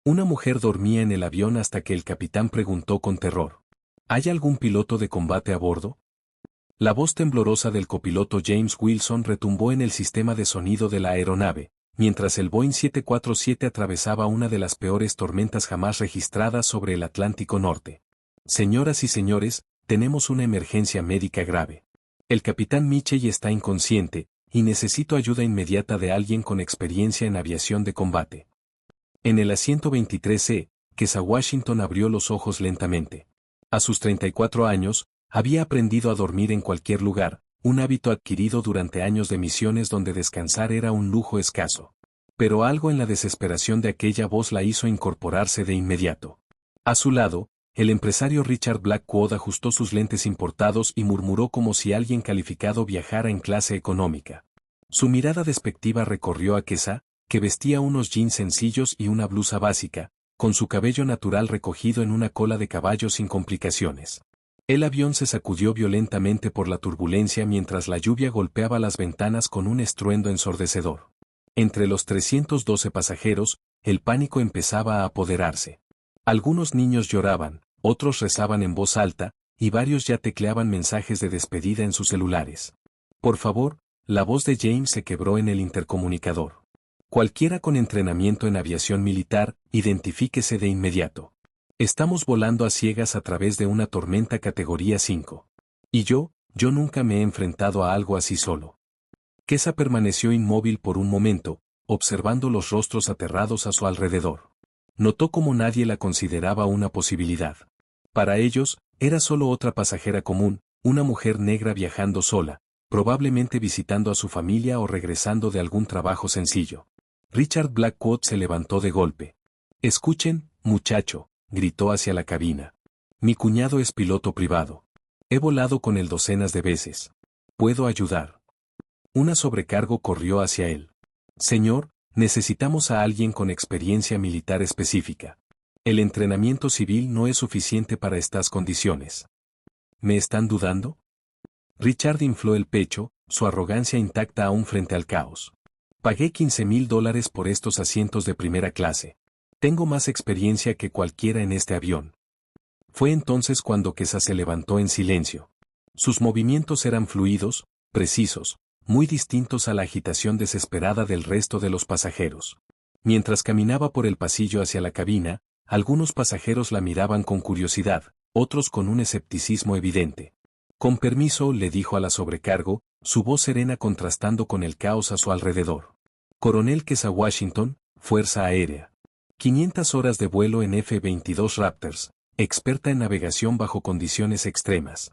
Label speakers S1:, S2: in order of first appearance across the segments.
S1: Una mujer dormía en el avión hasta que el capitán preguntó con terror: ¿hay algún piloto de combate a bordo? La voz temblorosa del copiloto James Wilson retumbó en el sistema de sonido de la aeronave, mientras el Boeing 747 atravesaba una de las peores tormentas jamás registradas sobre el Atlántico Norte. Señoras y señores, tenemos una emergencia médica grave. El capitán Mitchell está inconsciente, y necesito ayuda inmediata de alguien con experiencia en aviación de combate. En el asiento 23C, Kesa Washington abrió los ojos lentamente. A sus 34 años, había aprendido a dormir en cualquier lugar, un hábito adquirido durante años de misiones donde descansar era un lujo escaso. Pero algo en la desesperación de aquella voz la hizo incorporarse de inmediato. A su lado, el empresario Richard Blackwood ajustó sus lentes importados y murmuró como si alguien calificado viajara en clase económica. Su mirada despectiva recorrió a Kesa, que vestía unos jeans sencillos y una blusa básica, con su cabello natural recogido en una cola de caballo sin complicaciones. El avión se sacudió violentamente por la turbulencia mientras la lluvia golpeaba las ventanas con un estruendo ensordecedor. Entre los 312 pasajeros, el pánico empezaba a apoderarse. Algunos niños lloraban, otros rezaban en voz alta, y varios ya tecleaban mensajes de despedida en sus celulares. Por favor, la voz de James se quebró en el intercomunicador. Cualquiera con entrenamiento en aviación militar, identifíquese de inmediato. Estamos volando a ciegas a través de una tormenta categoría 5. Y yo nunca me he enfrentado a algo así solo. Kesa permaneció inmóvil por un momento, observando los rostros aterrados a su alrededor. Notó cómo nadie la consideraba una posibilidad. Para ellos, era solo otra pasajera común, una mujer negra viajando sola, probablemente visitando a su familia o regresando de algún trabajo sencillo. Richard Blackwood se levantó de golpe. Escuchen, muchacho, gritó hacia la cabina. Mi cuñado es piloto privado. He volado con él docenas de veces. ¿Puedo ayudar? Una sobrecargo corrió hacia él. Señor, necesitamos a alguien con experiencia militar específica. El entrenamiento civil no es suficiente para estas condiciones. ¿Me están dudando? Richard infló el pecho, su arrogancia intacta aún frente al caos. Pagué $15,000 por estos asientos de primera clase. Tengo más experiencia que cualquiera en este avión. Fue entonces cuando Kesa se levantó en silencio. Sus movimientos eran fluidos, precisos, muy distintos a la agitación desesperada del resto de los pasajeros. Mientras caminaba por el pasillo hacia la cabina, algunos pasajeros la miraban con curiosidad, otros con un escepticismo evidente. Con permiso, le dijo a la sobrecargo, su voz serena contrastando con el caos a su alrededor. Coronel Kesa Washington, Fuerza Aérea. 500 horas de vuelo en F-22 Raptors, experta en navegación bajo condiciones extremas.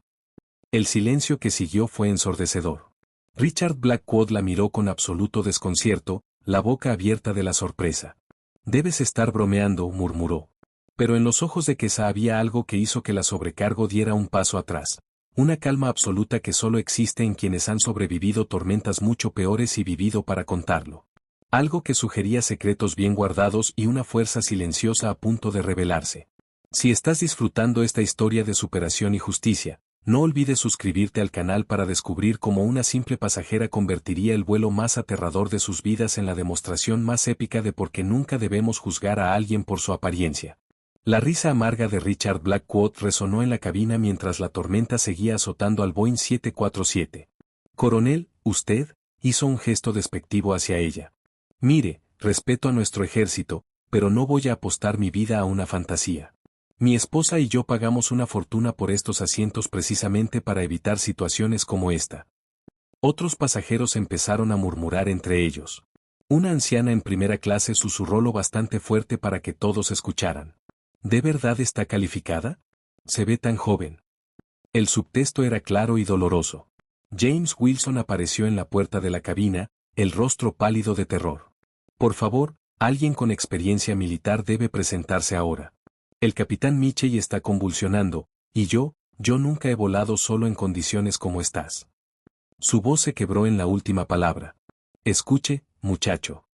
S1: El silencio que siguió fue ensordecedor. Richard Blackwood la miró con absoluto desconcierto, la boca abierta de la sorpresa. Debes estar bromeando, murmuró. Pero en los ojos de Kesa había algo que hizo que la sobrecargo diera un paso atrás. Una calma absoluta que solo existe en quienes han sobrevivido tormentas mucho peores y vivido para contarlo. Algo que sugería secretos bien guardados y una fuerza silenciosa a punto de revelarse. Si estás disfrutando esta historia de superación y justicia, no olvides suscribirte al canal para descubrir cómo una simple pasajera convertiría el vuelo más aterrador de sus vidas en la demostración más épica de por qué nunca debemos juzgar a alguien por su apariencia. La risa amarga de Richard Blackwood resonó en la cabina mientras la tormenta seguía azotando al Boeing 747. Coronel, usted, hizo un gesto despectivo hacia ella. Mire, respeto a nuestro ejército, pero no voy a apostar mi vida a una fantasía. Mi esposa y yo pagamos una fortuna por estos asientos precisamente para evitar situaciones como esta. Otros pasajeros empezaron a murmurar entre ellos. Una anciana en primera clase susurró lo bastante fuerte para que todos escucharan. ¿De verdad está calificada? Se ve tan joven. El subtexto era claro y doloroso. James Wilson apareció en la puerta de la cabina, el rostro pálido de terror. Por favor, alguien con experiencia militar debe presentarse ahora. El capitán Mitchell está convulsionando, y yo nunca he volado solo en condiciones como estas. Su voz se quebró en la última palabra. Escuche, muchacho.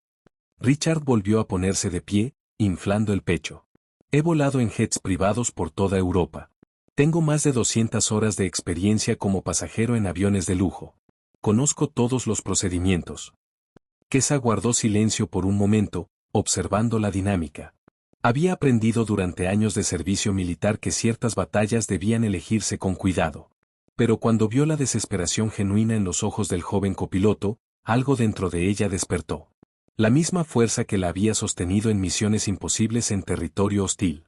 S1: Richard volvió a ponerse de pie, inflando el pecho. He volado en jets privados por toda Europa. Tengo más de 200 horas de experiencia como pasajero en aviones de lujo. Conozco todos los procedimientos. Kesa guardó silencio por un momento, observando la dinámica. Había aprendido durante años de servicio militar que ciertas batallas debían elegirse con cuidado. Pero cuando vio la desesperación genuina en los ojos del joven copiloto, algo dentro de ella despertó. La misma fuerza que la había sostenido en misiones imposibles en territorio hostil.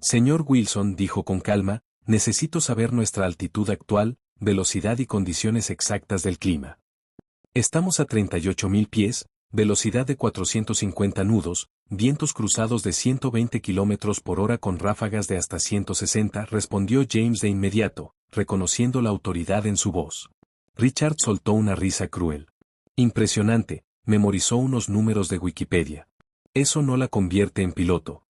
S1: Señor Wilson, dijo con calma, necesito saber nuestra altitud actual, velocidad y condiciones exactas del clima. Estamos a 38.000 pies, velocidad de 450 nudos, vientos cruzados de 120 km por hora con ráfagas de hasta 160, respondió James de inmediato, reconociendo la autoridad en su voz. Richard soltó una risa cruel. Impresionante, memorizó unos números de Wikipedia. Eso no la convierte en piloto.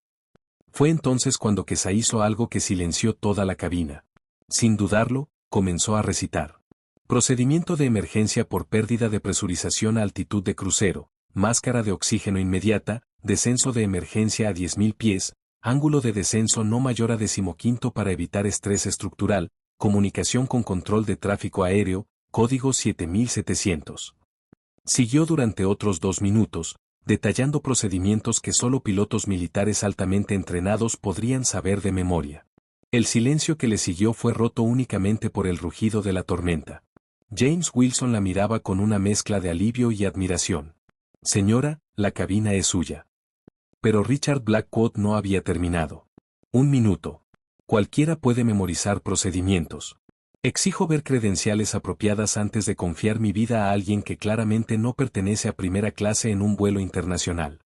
S1: Fue entonces cuando Kesa hizo algo que silenció toda la cabina. Sin dudarlo, comenzó a recitar. Procedimiento de emergencia por pérdida de presurización a altitud de crucero, máscara de oxígeno inmediata, descenso de emergencia a 10.000 pies, ángulo de descenso no mayor a 15 para evitar estrés estructural, comunicación con control de tráfico aéreo, código 7700. Siguió durante otros 2 minutos, detallando procedimientos que solo pilotos militares altamente entrenados podrían saber de memoria. El silencio que le siguió fue roto únicamente por el rugido de la tormenta. James Wilson la miraba con una mezcla de alivio y admiración. Señora, la cabina es suya. Pero Richard Blackwood no había terminado. 1 minuto. Cualquiera puede memorizar procedimientos. Exijo ver credenciales apropiadas antes de confiar mi vida a alguien que claramente no pertenece a primera clase en un vuelo internacional.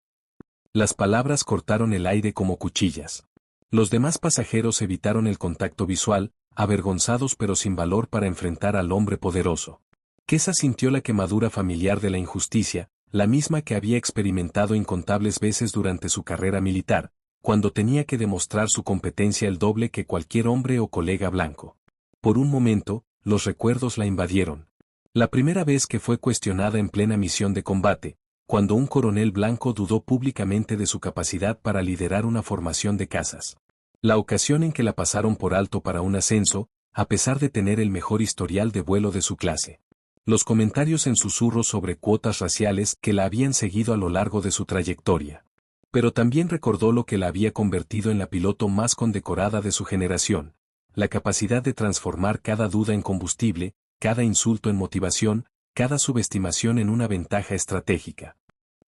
S1: Las palabras cortaron el aire como cuchillas. Los demás pasajeros evitaron el contacto visual, avergonzados pero sin valor para enfrentar al hombre poderoso. Kesa sintió la quemadura familiar de la injusticia, la misma que había experimentado incontables veces durante su carrera militar, cuando tenía que demostrar su competencia el doble que cualquier hombre o colega blanco. Por un momento, los recuerdos la invadieron. La primera vez que fue cuestionada en plena misión de combate, cuando un coronel blanco dudó públicamente de su capacidad para liderar una formación de cazas. La ocasión en que la pasaron por alto para un ascenso, a pesar de tener el mejor historial de vuelo de su clase. Los comentarios en susurros sobre cuotas raciales que la habían seguido a lo largo de su trayectoria. Pero también recordó lo que la había convertido en la piloto más condecorada de su generación. La capacidad de transformar cada duda en combustible, cada insulto en motivación, cada subestimación en una ventaja estratégica.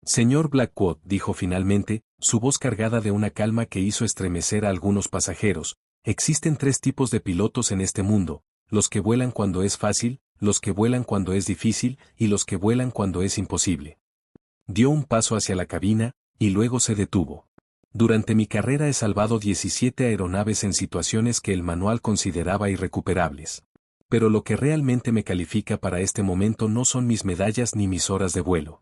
S1: Señor Blackwood, dijo finalmente, su voz cargada de una calma que hizo estremecer a algunos pasajeros, existen 3 tipos de pilotos en este mundo, los que vuelan cuando es fácil, los que vuelan cuando es difícil y los que vuelan cuando es imposible. Dio un paso hacia la cabina, y luego se detuvo. Durante mi carrera he salvado 17 aeronaves en situaciones que el manual consideraba irrecuperables. Pero lo que realmente me califica para este momento no son mis medallas ni mis horas de vuelo.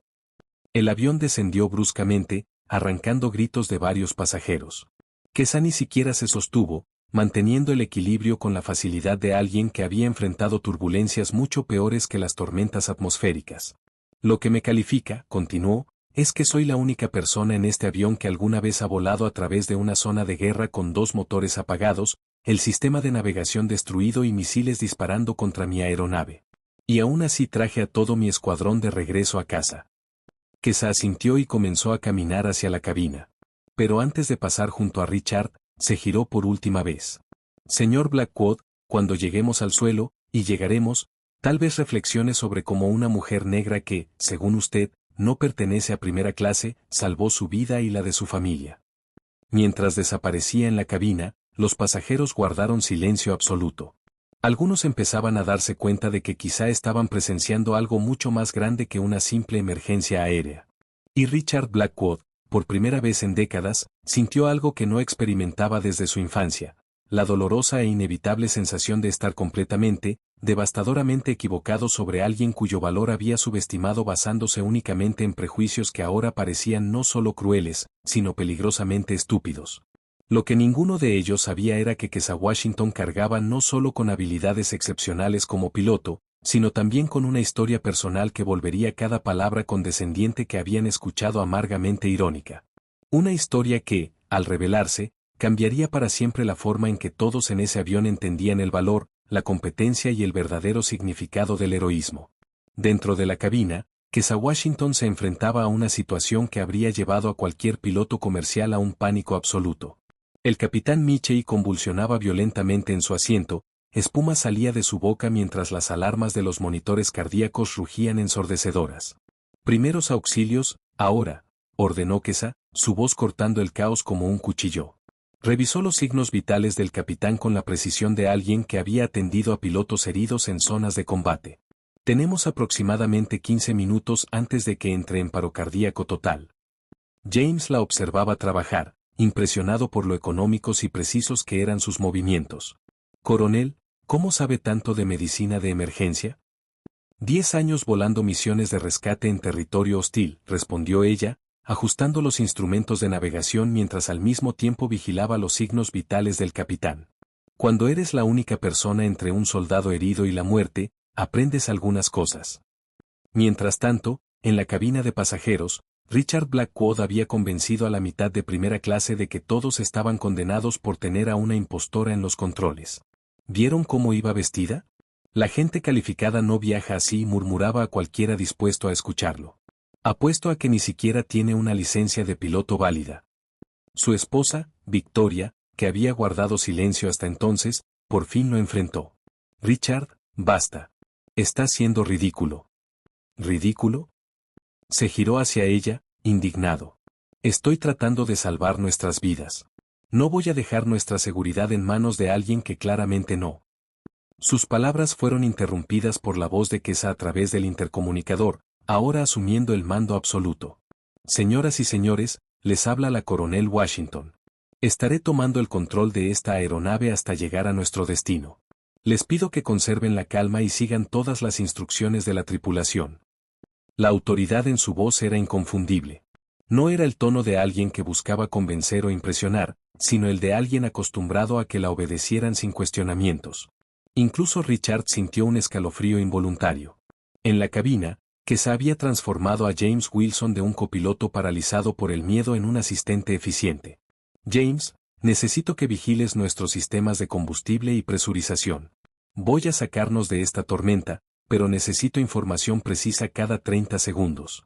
S1: El avión descendió bruscamente, arrancando gritos de varios pasajeros. Kesa ni siquiera se sostuvo, manteniendo el equilibrio con la facilidad de alguien que había enfrentado turbulencias mucho peores que las tormentas atmosféricas. Lo que me califica, continuó, es que soy la única persona en este avión que alguna vez ha volado a través de una zona de guerra con 2 motores apagados, el sistema de navegación destruido y misiles disparando contra mi aeronave. Y aún así traje a todo mi escuadrón de regreso a casa. Kesa asintió y comenzó a caminar hacia la cabina. Pero antes de pasar junto a Richard, se giró por última vez. Señor Blackwood, cuando lleguemos al suelo, y llegaremos, tal vez reflexione sobre cómo una mujer negra que, según usted, no pertenece a primera clase, salvó su vida y la de su familia. Mientras desaparecía en la cabina, los pasajeros guardaron silencio absoluto. Algunos empezaban a darse cuenta de que quizá estaban presenciando algo mucho más grande que una simple emergencia aérea. Y Richard Blackwood, por primera vez en décadas, sintió algo que no experimentaba desde su infancia, la dolorosa e inevitable sensación de estar completamente, devastadoramente equivocado sobre alguien cuyo valor había subestimado basándose únicamente en prejuicios que ahora parecían no solo crueles, sino peligrosamente estúpidos. Lo que ninguno de ellos sabía era que Kesa Washington cargaba no solo con habilidades excepcionales como piloto, sino también con una historia personal que volvería cada palabra condescendiente que habían escuchado amargamente irónica. Una historia que, al revelarse, cambiaría para siempre la forma en que todos en ese avión entendían el valor, la competencia y el verdadero significado del heroísmo. Dentro de la cabina, Kesa Washington se enfrentaba a una situación que habría llevado a cualquier piloto comercial a un pánico absoluto. El capitán Michie convulsionaba violentamente en su asiento, espuma salía de su boca mientras las alarmas de los monitores cardíacos rugían ensordecedoras. Primeros auxilios, ahora, ordenó Kesa, su voz cortando el caos como un cuchillo. Revisó los signos vitales del capitán con la precisión de alguien que había atendido a pilotos heridos en zonas de combate. Tenemos aproximadamente 15 minutos antes de que entre en paro cardíaco total. James la observaba trabajar, impresionado por lo económicos y precisos que eran sus movimientos. Coronel, ¿cómo sabe tanto de medicina de emergencia? 10 años volando misiones de rescate en territorio hostil, respondió ella, ajustando los instrumentos de navegación mientras al mismo tiempo vigilaba los signos vitales del capitán. Cuando eres la única persona entre un soldado herido y la muerte, aprendes algunas cosas. Mientras tanto, en la cabina de pasajeros, Richard Blackwood había convencido a la mitad de primera clase de que todos estaban condenados por tener a una impostora en los controles. ¿Vieron cómo iba vestida? La gente calificada no viaja así, murmuraba a cualquiera dispuesto a escucharlo. Apuesto a que ni siquiera tiene una licencia de piloto válida. Su esposa, Victoria, que había guardado silencio hasta entonces, por fin lo enfrentó. Richard, basta. Estás siendo ridículo. ¿Ridículo? Se giró hacia ella, indignado. Estoy tratando de salvar nuestras vidas. No voy a dejar nuestra seguridad en manos de alguien que claramente no. Sus palabras fueron interrumpidas por la voz de Kesa a través del intercomunicador, ahora asumiendo el mando absoluto. Señoras y señores, les habla la coronel Washington. Estaré tomando el control de esta aeronave hasta llegar a nuestro destino. Les pido que conserven la calma y sigan todas las instrucciones de la tripulación. La autoridad en su voz era inconfundible. No era el tono de alguien que buscaba convencer o impresionar, sino el de alguien acostumbrado a que la obedecieran sin cuestionamientos. Incluso Richard sintió un escalofrío involuntario. En la cabina, Kesa había transformado a James Wilson de un copiloto paralizado por el miedo en un asistente eficiente. James, necesito que vigiles nuestros sistemas de combustible y presurización. Voy a sacarnos de esta tormenta, pero necesito información precisa cada 30 segundos.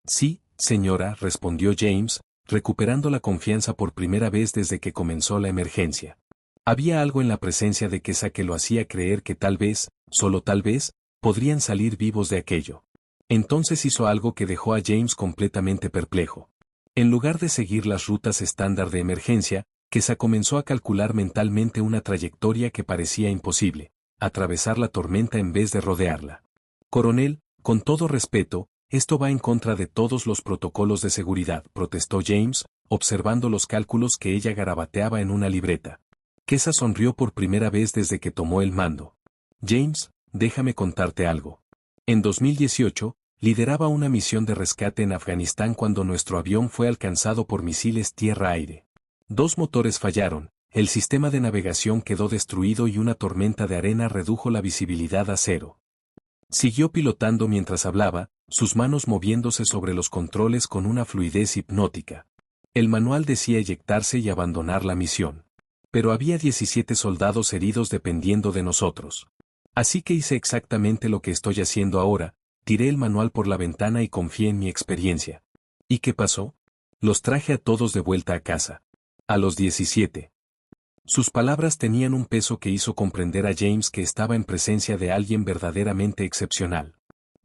S1: Sí, señora, respondió James, recuperando la confianza por primera vez desde que comenzó la emergencia. Había algo en la presencia de Kesa que lo hacía creer que tal vez, solo tal vez, podrían salir vivos de aquello. Entonces hizo algo que dejó a James completamente perplejo. En lugar de seguir las rutas estándar de emergencia, Kesa comenzó a calcular mentalmente una trayectoria que parecía imposible, atravesar la tormenta en vez de rodearla. Coronel, con todo respeto, esto va en contra de todos los protocolos de seguridad, protestó James, observando los cálculos que ella garabateaba en una libreta. Kesa sonrió por primera vez desde que tomó el mando. James, déjame contarte algo. En 2018, lideraba una misión de rescate en Afganistán cuando nuestro avión fue alcanzado por misiles tierra-aire. 2 motores fallaron, el sistema de navegación quedó destruido y una tormenta de arena redujo la visibilidad a cero. Siguió pilotando mientras hablaba, sus manos moviéndose sobre los controles con una fluidez hipnótica. El manual decía eyectarse y abandonar la misión. Pero había 17 soldados heridos dependiendo de nosotros. Así que hice exactamente lo que estoy haciendo ahora, tiré el manual por la ventana y confié en mi experiencia. ¿Y qué pasó? Los traje a todos de vuelta a casa. A los 17. Sus palabras tenían un peso que hizo comprender a James que estaba en presencia de alguien verdaderamente excepcional.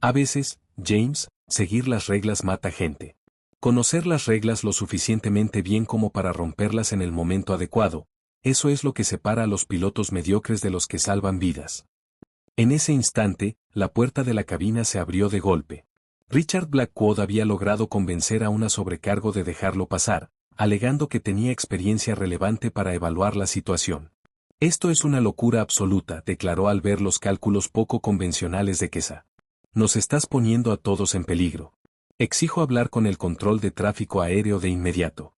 S1: A veces, James, seguir las reglas mata gente. Conocer las reglas lo suficientemente bien como para romperlas en el momento adecuado, eso es lo que separa a los pilotos mediocres de los que salvan vidas. En ese instante, la puerta de la cabina se abrió de golpe. Richard Blackwood había logrado convencer a una sobrecargo de dejarlo pasar, alegando que tenía experiencia relevante para evaluar la situación. Esto es una locura absoluta, declaró al ver los cálculos poco convencionales de Kesa. Nos estás poniendo a todos en peligro. Exijo hablar con el control de tráfico aéreo de inmediato.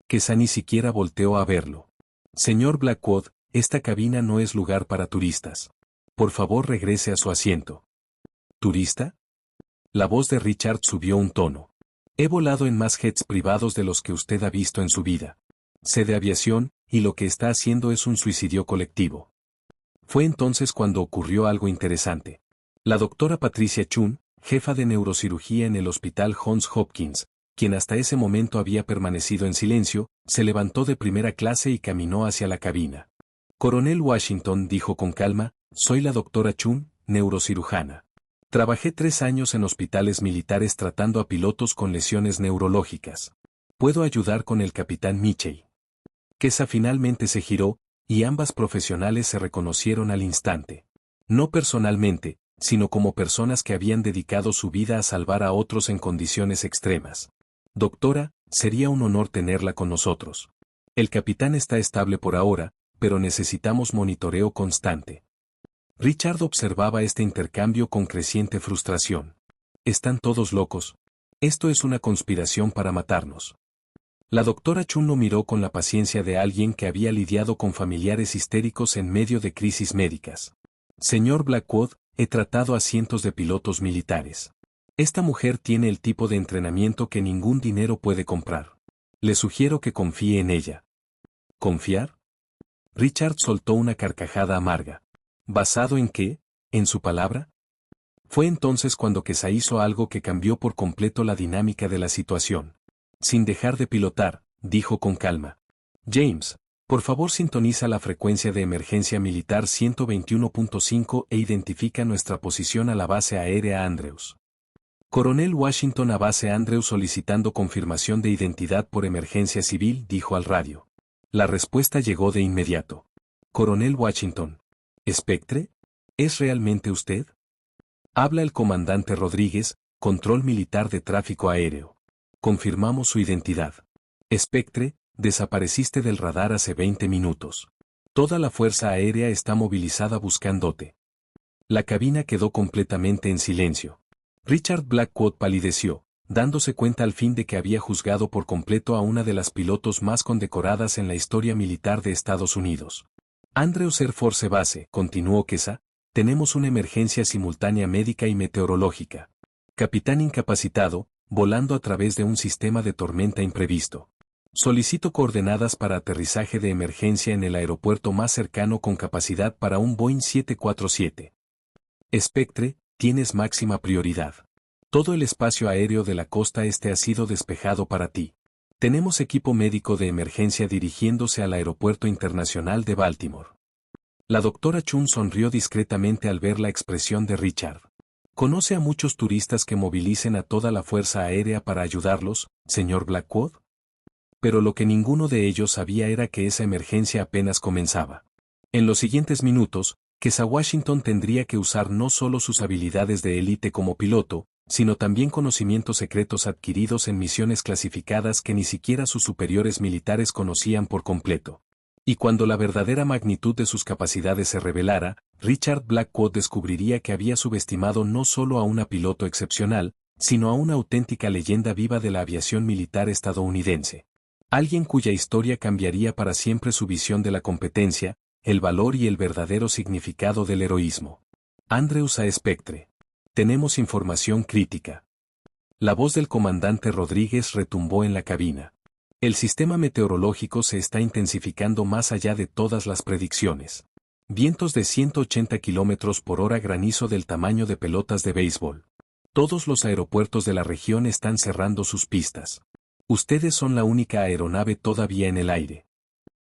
S1: Kesa ni siquiera volteó a verlo. Señor Blackwood, esta cabina no es lugar para turistas. Por favor regrese a su asiento. ¿Turista? La voz de Richard subió un tono. He volado en más jets privados de los que usted ha visto en su vida. Sé de aviación, y lo que está haciendo es un suicidio colectivo. Fue entonces cuando ocurrió algo interesante. La doctora Patricia Chun, jefa de neurocirugía en el Hospital Johns Hopkins, quien hasta ese momento había permanecido en silencio, se levantó de primera clase y caminó hacia la cabina. Coronel Washington, dijo con calma, soy la doctora Chun, neurocirujana. Trabajé 3 años en hospitales militares tratando a pilotos con lesiones neurológicas. ¿Puedo ayudar con el capitán Mitchell? Kesa finalmente se giró, y ambas profesionales se reconocieron al instante. No personalmente, sino como personas que habían dedicado su vida a salvar a otros en condiciones extremas. Doctora, sería un honor tenerla con nosotros. El capitán está estable por ahora, pero necesitamos monitoreo constante. Richard observaba este intercambio con creciente frustración. ¿Están todos locos? Esto es una conspiración para matarnos. La doctora Chun lo miró con la paciencia de alguien que había lidiado con familiares histéricos en medio de crisis médicas. Señor Blackwood, he tratado a cientos de pilotos militares. Esta mujer tiene el tipo de entrenamiento que ningún dinero puede comprar. Le sugiero que confíe en ella. ¿Confiar? Richard soltó una carcajada amarga. ¿Basado en qué? ¿En su palabra? Fue entonces cuando Kesa hizo algo que cambió por completo la dinámica de la situación. Sin dejar de pilotar, dijo con calma. James, por favor sintoniza la frecuencia de emergencia militar 121.5 e identifica nuestra posición a la base aérea Andrews. Coronel Washington a base Andrews solicitando confirmación de identidad por emergencia civil, dijo al radio. La respuesta llegó de inmediato. Coronel Washington. ¿Spectre? ¿Es realmente usted? Habla el comandante Rodríguez, Control Militar de Tráfico Aéreo. Confirmamos su identidad. Spectre, desapareciste del radar hace 20 minutos. Toda la Fuerza Aérea está movilizada buscándote. La cabina quedó completamente en silencio. Richard Blackwood palideció, dándose cuenta al fin de que había juzgado por completo a una de las pilotos más condecoradas en la historia militar de Estados Unidos. Andrews Air Force Base, continuó Kesa, tenemos una emergencia simultánea médica y meteorológica. Capitán incapacitado, volando a través de un sistema de tormenta imprevisto. Solicito coordenadas para aterrizaje de emergencia en el aeropuerto más cercano con capacidad para un Boeing 747. Spectre, tienes máxima prioridad. Todo el espacio aéreo de la costa este ha sido despejado para ti. Tenemos equipo médico de emergencia dirigiéndose al Aeropuerto Internacional de Baltimore. La doctora Chun sonrió discretamente al ver la expresión de Richard. ¿Conoce a muchos turistas que movilicen a toda la Fuerza Aérea para ayudarlos, señor Blackwood? Pero lo que ninguno de ellos sabía era que esa emergencia apenas comenzaba. En los siguientes minutos, Kesa Washington tendría que usar no solo sus habilidades de élite como piloto, sino también conocimientos secretos adquiridos en misiones clasificadas que ni siquiera sus superiores militares conocían por completo. Y cuando la verdadera magnitud de sus capacidades se revelara, Richard Blackwood descubriría que había subestimado no solo a una piloto excepcional, sino a una auténtica leyenda viva de la aviación militar estadounidense. Alguien cuya historia cambiaría para siempre su visión de la competencia, el valor y el verdadero significado del heroísmo. Andrews a Spectre. Tenemos información crítica. La voz del comandante Rodríguez retumbó en la cabina. El sistema meteorológico se está intensificando más allá de todas las predicciones. Vientos de 180 km por hora, granizo del tamaño de pelotas de béisbol. Todos los aeropuertos de la región están cerrando sus pistas. Ustedes son la única aeronave todavía en el aire.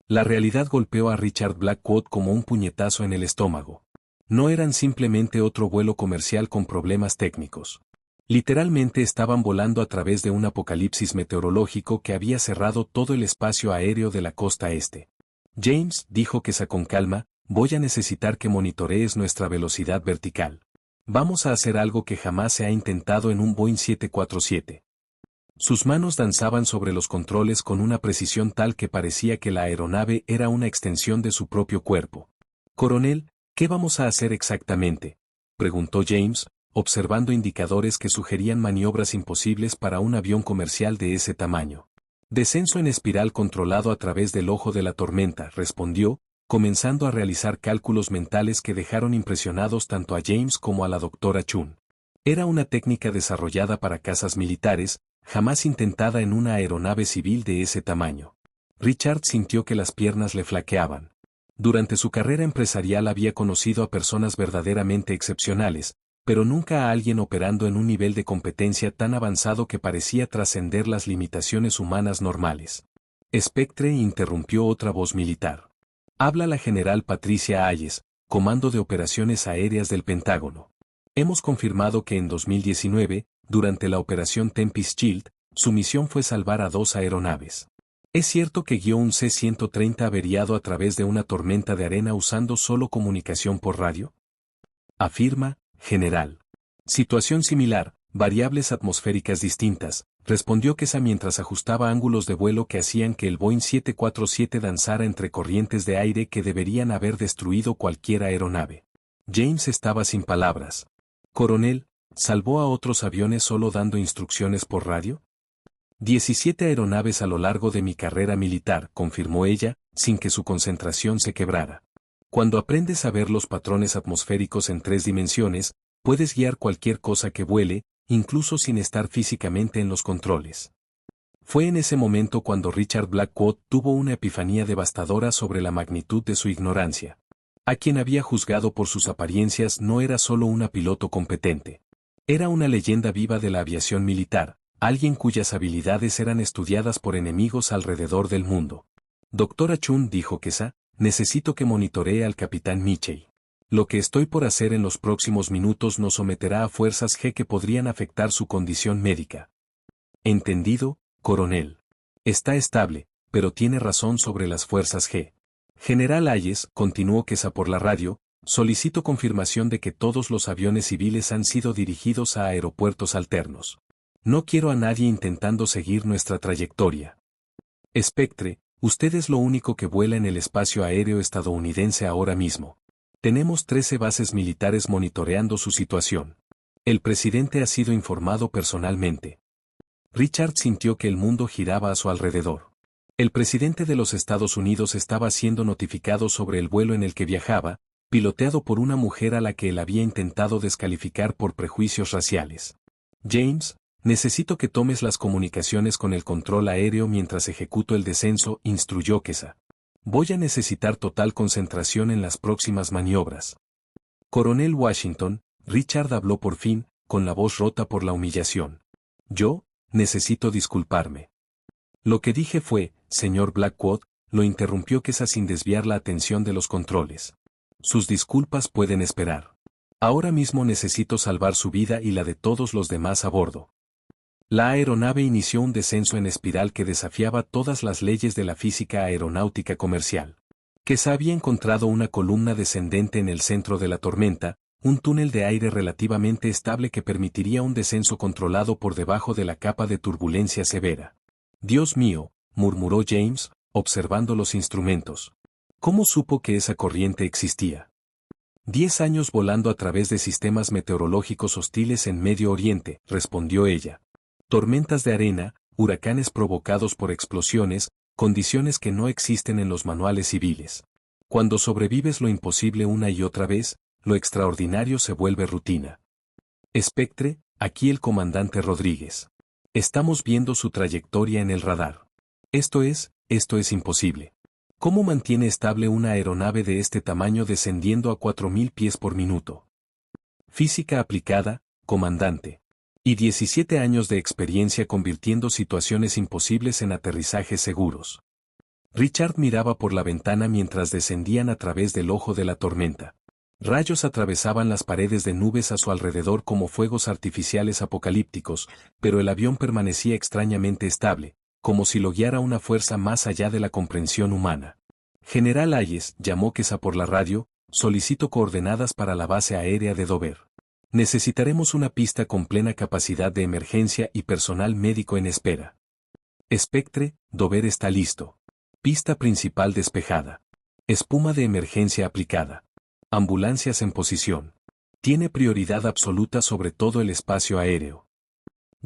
S1: La realidad golpeó a Richard Blackwood como un puñetazo en el estómago. No eran simplemente otro vuelo comercial con problemas técnicos. Literalmente estaban volando a través de un apocalipsis meteorológico que había cerrado todo el espacio aéreo de la costa este. James, dijo Kesa con calma, voy a necesitar que monitorees nuestra velocidad vertical. Vamos a hacer algo que jamás se ha intentado en un Boeing 747. Sus manos danzaban sobre los controles con una precisión tal que parecía que la aeronave era una extensión de su propio cuerpo. Coronel, ¿qué vamos a hacer exactamente?, preguntó James, observando indicadores que sugerían maniobras imposibles para un avión comercial de ese tamaño. Descenso en espiral controlado a través del ojo de la tormenta, respondió, comenzando a realizar cálculos mentales que dejaron impresionados tanto a James como a la doctora Chun. Era una técnica desarrollada para cazas militares, jamás intentada en una aeronave civil de ese tamaño. Richard sintió que las piernas le flaqueaban. Durante su carrera empresarial había conocido a personas verdaderamente excepcionales, pero nunca a alguien operando en un nivel de competencia tan avanzado que parecía trascender las limitaciones humanas normales. Spectre interrumpió otra voz militar. Habla la general Patricia Hayes, Comando de Operaciones Aéreas del Pentágono. Hemos confirmado que en 2019, durante la operación Tempest Shield, su misión fue salvar a 2 aeronaves. ¿Es cierto que guió un C-130 averiado a través de una tormenta de arena usando solo comunicación por radio? Afirma, general. Situación similar, variables atmosféricas distintas, respondió Kesa mientras ajustaba ángulos de vuelo que hacían que el Boeing 747 danzara entre corrientes de aire que deberían haber destruido cualquier aeronave. James estaba sin palabras. Coronel, ¿salvó a otros aviones solo dando instrucciones por radio? 17 aeronaves a lo largo de mi carrera militar, confirmó ella, sin que su concentración se quebrara. Cuando aprendes a ver los patrones atmosféricos en 3 dimensiones, puedes guiar cualquier cosa que vuele, incluso sin estar físicamente en los controles. Fue en ese momento cuando Richard Blackwood tuvo una epifanía devastadora sobre la magnitud de su ignorancia. A quien había juzgado por sus apariencias no era solo una piloto competente. Era una leyenda viva de la aviación militar, alguien cuyas habilidades eran estudiadas por enemigos alrededor del mundo. Doctora Chun, dijo Kesa, necesito que monitoree al capitán Mitchell. Lo que estoy por hacer en los próximos minutos nos someterá a fuerzas G que podrían afectar su condición médica. Entendido, coronel. Está estable, pero tiene razón sobre las fuerzas G. General Hayes, continuó Kesa por la radio, solicito confirmación de que todos los aviones civiles han sido dirigidos a aeropuertos alternos. No quiero a nadie intentando seguir nuestra trayectoria. Spectre, usted es lo único que vuela en el espacio aéreo estadounidense ahora mismo. Tenemos 13 bases militares monitoreando su situación. El presidente ha sido informado personalmente. Richard sintió que el mundo giraba a su alrededor. El presidente de los Estados Unidos estaba siendo notificado sobre el vuelo en el que viajaba, piloteado por una mujer a la que él había intentado descalificar por prejuicios raciales. James, necesito que tomes las comunicaciones con el control aéreo mientras ejecuto el descenso, instruyó Kesa. Voy a necesitar total concentración en las próximas maniobras. Coronel Washington, Richard habló por fin, con la voz rota por la humillación. Yo, necesito disculparme. Lo que dije fue, señor Blackwood, lo interrumpió Kesa sin desviar la atención de los controles. Sus disculpas pueden esperar. Ahora mismo necesito salvar su vida y la de todos los demás a bordo. La aeronave inició un descenso en espiral que desafiaba todas las leyes de la física aeronáutica comercial. Kesa había encontrado una columna descendente en el centro de la tormenta, un túnel de aire relativamente estable que permitiría un descenso controlado por debajo de la capa de turbulencia severa. Dios mío, murmuró James, observando los instrumentos. ¿Cómo supo que esa corriente existía? 10 años volando a través de sistemas meteorológicos hostiles en Medio Oriente, respondió ella. Tormentas de arena, huracanes provocados por explosiones, condiciones que no existen en los manuales civiles. Cuando sobrevives lo imposible una y otra vez, lo extraordinario se vuelve rutina. Spectre, aquí el comandante Rodríguez. Estamos viendo su trayectoria en el radar. Esto es imposible. ¿Cómo mantiene estable una aeronave de este tamaño descendiendo a 4000 pies por minuto? Física aplicada, comandante. Y 17 años de experiencia convirtiendo situaciones imposibles en aterrizajes seguros. Richard miraba por la ventana mientras descendían a través del ojo de la tormenta. Rayos atravesaban las paredes de nubes a su alrededor como fuegos artificiales apocalípticos, pero el avión permanecía extrañamente estable, como si lo guiara una fuerza más allá de la comprensión humana. General Hayes, llamó Kesa por la radio, solicito coordenadas para la base aérea de Dover. Necesitaremos una pista con plena capacidad de emergencia y personal médico en espera. Spectre, Dover está listo. Pista principal despejada. Espuma de emergencia aplicada. Ambulancias en posición. Tiene prioridad absoluta sobre todo el espacio aéreo.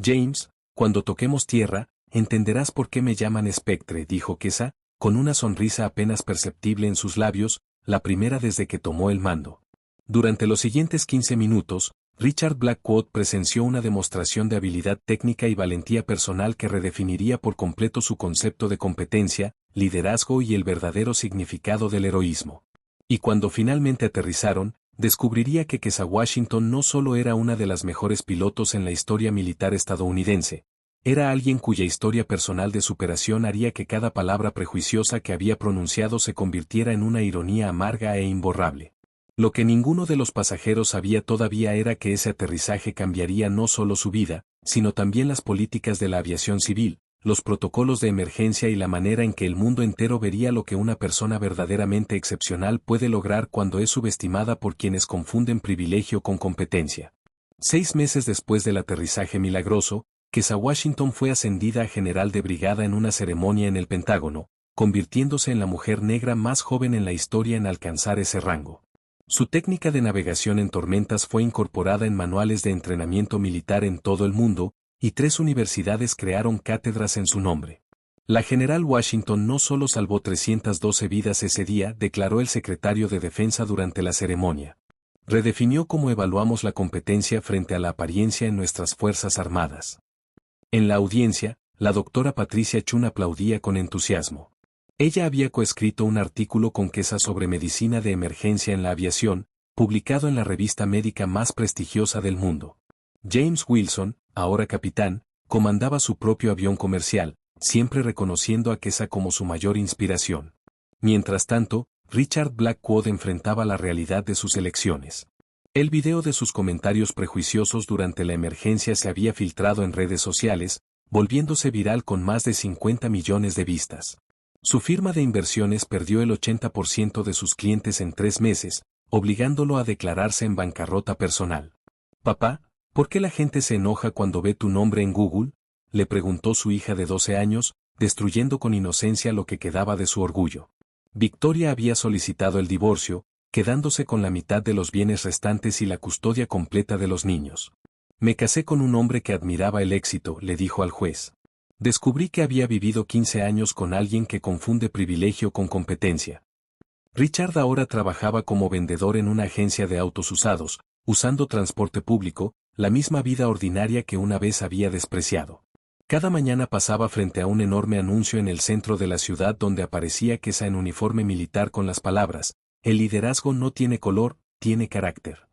S1: James, cuando toquemos tierra, entenderás por qué me llaman Spectre, dijo Kesa, con una sonrisa apenas perceptible en sus labios, la primera desde que tomó el mando. Durante los siguientes 15 minutos, Richard Blackwood presenció una demostración de habilidad técnica y valentía personal que redefiniría por completo su concepto de competencia, liderazgo y el verdadero significado del heroísmo. Y cuando finalmente aterrizaron, descubriría que Kesa Washington no solo era una de las mejores pilotos en la historia militar estadounidense, era alguien cuya historia personal de superación haría que cada palabra prejuiciosa que había pronunciado se convirtiera en una ironía amarga e imborrable. Lo que ninguno de los pasajeros sabía todavía era que ese aterrizaje cambiaría no solo su vida, sino también las políticas de la aviación civil, los protocolos de emergencia y la manera en que el mundo entero vería lo que una persona verdaderamente excepcional puede lograr cuando es subestimada por quienes confunden privilegio con competencia. 6 meses después del aterrizaje milagroso, Kesa Washington fue ascendida a general de brigada en una ceremonia en el Pentágono, convirtiéndose en la mujer negra más joven en la historia en alcanzar ese rango. Su técnica de navegación en tormentas fue incorporada en manuales de entrenamiento militar en todo el mundo, y 3 universidades crearon cátedras en su nombre. La general Washington no solo salvó 312 vidas ese día, declaró el secretario de Defensa durante la ceremonia. Redefinió cómo evaluamos la competencia frente a la apariencia en nuestras Fuerzas Armadas. En la audiencia, la doctora Patricia Chun aplaudía con entusiasmo. Ella había coescrito un artículo con Kesa sobre medicina de emergencia en la aviación, publicado en la revista médica más prestigiosa del mundo. James Wilson, ahora capitán, comandaba su propio avión comercial, siempre reconociendo a Kesa como su mayor inspiración. Mientras tanto, Richard Blackwood enfrentaba la realidad de sus elecciones. El video de sus comentarios prejuiciosos durante la emergencia se había filtrado en redes sociales, volviéndose viral con más de 50 millones de vistas. Su firma de inversiones perdió el 80% de sus clientes en 3 meses, obligándolo a declararse en bancarrota personal. «Papá, ¿por qué la gente se enoja cuando ve tu nombre en Google?», le preguntó su hija de 12 años, destruyendo con inocencia lo que quedaba de su orgullo. Victoria había solicitado el divorcio, quedándose con la mitad de los bienes restantes y la custodia completa de los niños. «Me casé con un hombre que admiraba el éxito», le dijo al juez. «Descubrí que había vivido 15 años con alguien que confunde privilegio con competencia». Richard ahora trabajaba como vendedor en una agencia de autos usados, usando transporte público, la misma vida ordinaria que una vez había despreciado. Cada mañana pasaba frente a un enorme anuncio en el centro de la ciudad donde aparecía Kesa en uniforme militar con las palabras: «El liderazgo no tiene color, tiene carácter».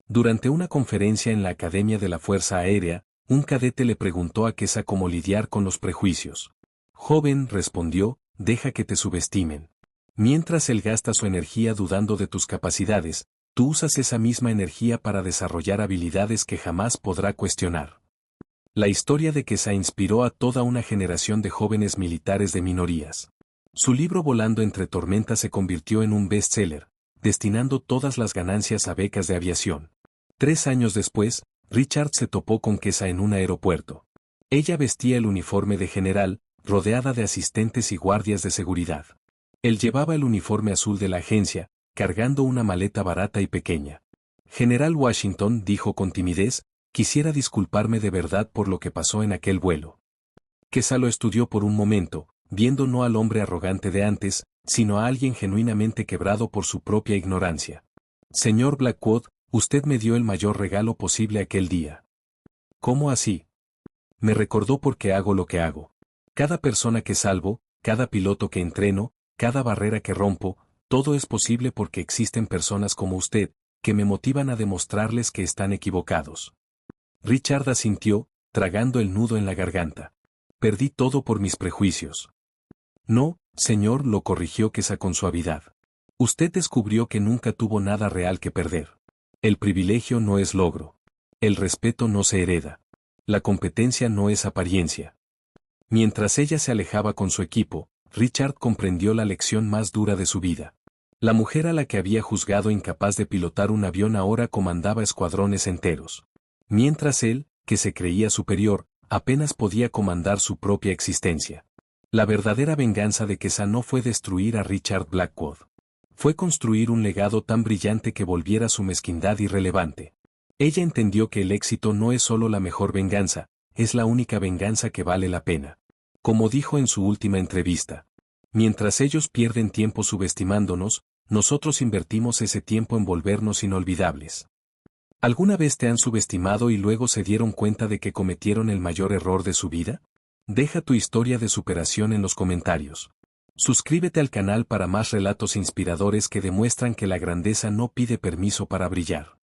S1: Durante una conferencia en la Academia de la Fuerza Aérea, un cadete le preguntó a Kesa cómo lidiar con los prejuicios. «Joven», respondió, «deja que te subestimen. Mientras él gasta su energía dudando de tus capacidades, tú usas esa misma energía para desarrollar habilidades que jamás podrá cuestionar». La historia de Kesa inspiró a toda una generación de jóvenes militares de minorías. Su libro Volando entre tormentas se convirtió en un bestseller, destinando todas las ganancias a becas de aviación. 3 años después, Richard se topó con Kesa en un aeropuerto. Ella vestía el uniforme de general, rodeada de asistentes y guardias de seguridad. Él llevaba el uniforme azul de la agencia, cargando una maleta barata y pequeña. «General Washington», dijo con timidez, «quisiera disculparme de verdad por lo que pasó en aquel vuelo». Kesa lo estudió por un momento, viendo no al hombre arrogante de antes, sino a alguien genuinamente quebrado por su propia ignorancia. «Señor Blackwood, usted me dio el mayor regalo posible aquel día». «¿Cómo así?». «Me recordó por qué hago lo que hago. Cada persona que salvo, cada piloto que entreno, cada barrera que rompo, todo es posible porque existen personas como usted, que me motivan a demostrarles que están equivocados». Richard asintió, tragando el nudo en la garganta. «Perdí todo por mis prejuicios». «No, señor», lo corrigió Kesa con suavidad. «Usted descubrió que nunca tuvo nada real que perder. El privilegio no es logro. El respeto no se hereda. La competencia no es apariencia». Mientras ella se alejaba con su equipo, Richard comprendió la lección más dura de su vida. La mujer a la que había juzgado incapaz de pilotar un avión ahora comandaba escuadrones enteros. Mientras él, que se creía superior, apenas podía comandar su propia existencia. La verdadera venganza de Kesa no fue destruir a Richard Blackwood. Fue construir un legado tan brillante que volviera su mezquindad irrelevante. Ella entendió que el éxito no es solo la mejor venganza, es la única venganza que vale la pena. Como dijo en su última entrevista: «Mientras ellos pierden tiempo subestimándonos, nosotros invertimos ese tiempo en volvernos inolvidables». ¿Alguna vez te han subestimado y luego se dieron cuenta de que cometieron el mayor error de su vida? Deja tu historia de superación en los comentarios. Suscríbete al canal para más relatos inspiradores que demuestran que la grandeza no pide permiso para brillar.